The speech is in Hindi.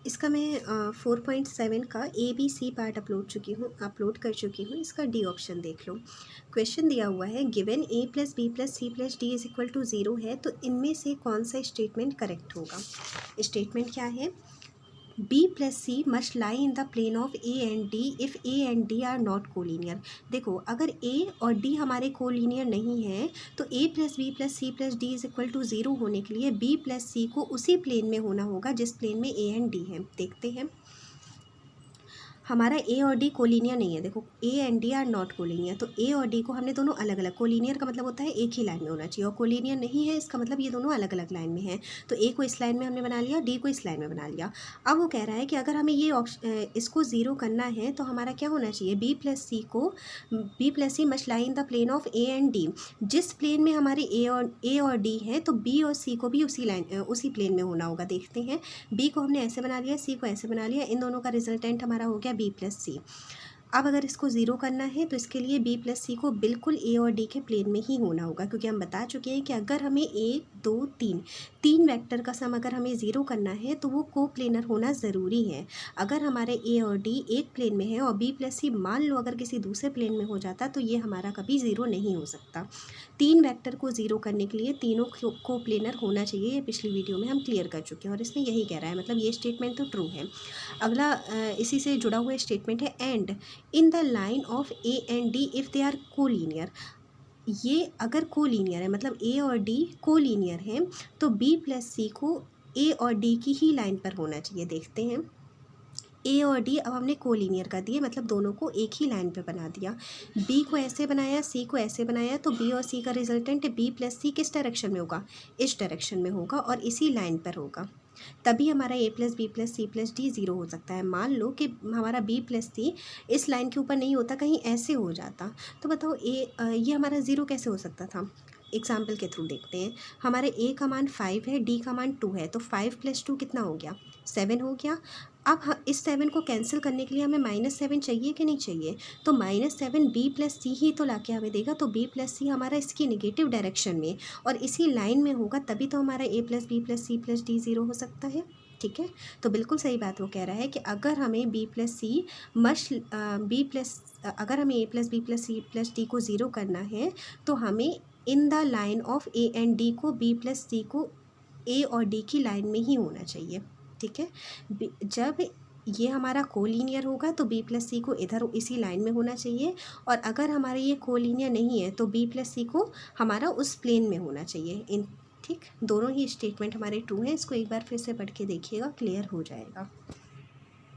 इसका मैं 4.7 का ABC पार्ट अपलोड कर चुकी हूँ। इसका डी ऑप्शन देख लो। क्वेश्चन दिया हुआ है given A + B + C + D = 0 है, तो इनमें से कौन सा स्टेटमेंट करेक्ट होगा। स्टेटमेंट क्या है, B + C must lie in the plane of A and D if A and D are not collinear. देखो, अगर A और D हमारे कोलीनियर नहीं है तो A + B + C + D = 0 होने के लिए B + C को उसी प्लेन में होना होगा जिस प्लेन में A and D है। देखते हैं, हमारा A और D कोलीनियर नहीं है। देखो, A and D are not collinear, तो A और D को हमने दोनों अलग अलग, कोलीनियर का मतलब होता है एक ही लाइन में होना चाहिए, और कोलीनियर नहीं है इसका मतलब ये दोनों अलग अलग लाइन में हैं। तो A को इस लाइन में हमने बना लिया, D को इस लाइन में बना लिया। अब वो कह रहा है कि अगर हमें ये इसको ज़ीरो करना है तो हमारा क्या होना चाहिए, B + C must lie in the plane of A and D। जिस प्लेन में हमारे A और D है तो B और C को भी उसी प्लेन में होना होगा। देखते हैं, B को हमने ऐसे बना लिया, C को ऐसे बना लिया, इन दोनों का रिजल्टेंट हमारा हो गया B + C। अब अगर इसको ज़ीरो करना है तो इसके लिए B + C को बिल्कुल A और D के प्लेन में ही होना होगा, क्योंकि हम बता चुके हैं कि अगर हमें 1 2 3 वेक्टर का सम अगर हमें ज़ीरो करना है तो वो को प्लेनर होना ज़रूरी है। अगर हमारे A और D एक प्लेन में है और B + C मान लो अगर किसी दूसरे प्लेन में हो जाता तो ये हमारा कभी ज़ीरो नहीं हो सकता। 3 वेक्टर को ज़ीरो करने के लिए तीनों को प्लेनर होना चाहिए, ये पिछली वीडियो में हम क्लियर कर चुके हैं और इसमें यही कह रहा है, मतलब ये स्टेटमेंट तो ट्रू है। अगला इसी से जुड़ा हुआ स्टेटमेंट है and in the line of A and D if they are collinear. ये अगर कोलीनियर है, मतलब A और D कोलीनियर हैं, तो B + C को A और D की ही लाइन पर होना चाहिए। देखते हैं, A और D अब हमने कोलीनियर कर दिए, मतलब दोनों को एक ही लाइन पे बना दिया। B को ऐसे बनाया, C को ऐसे बनाया, तो B और C का रिजल्टेंट B + C किस डायरेक्शन में होगा, इस डायरेक्शन में होगा और इसी लाइन पर होगा। तभी हमारा A + B + C + D 0 हो सकता है। मान लो कि हमारा B + C इस लाइन के ऊपर नहीं होता, कहीं ऐसे हो जाता, तो बताओ ये हमारा 0 कैसे हो सकता था। एग्जाम्पल के थ्रू देखते हैं, हमारे A का मान 5 है, D का मान 2 है, तो 5 + 2 कितना हो गया, 7 हो गया। अब इस 7 को कैंसिल करने के लिए हमें -7 चाहिए कि नहीं चाहिए, तो -7 B + C ही तो लाके हमें देगा, तो B + C हमारा इसकी नेगेटिव डायरेक्शन में और इसी लाइन में होगा, तभी तो हमारा A + B + C + D 0 हो सकता है। ठीक है, तो बिल्कुल सही बात वो कह रहा है कि अगर हमें B + C अगर हमें A + B + C + D को ज़ीरो करना है तो हमें इन the line of A and D को B + C को A और D की लाइन में ही होना चाहिए। ठीक है, जब ये हमारा कोलीनियर होगा तो B + C को इधर इसी लाइन में होना चाहिए, और अगर हमारा ये कोलीनियर नहीं है तो B + C को हमारा उस प्लेन में होना चाहिए। ठीक, दोनों ही स्टेटमेंट हमारे ट्रू हैं। इसको एक बार फिर से पढ़ के देखिएगा, क्लियर हो जाएगा।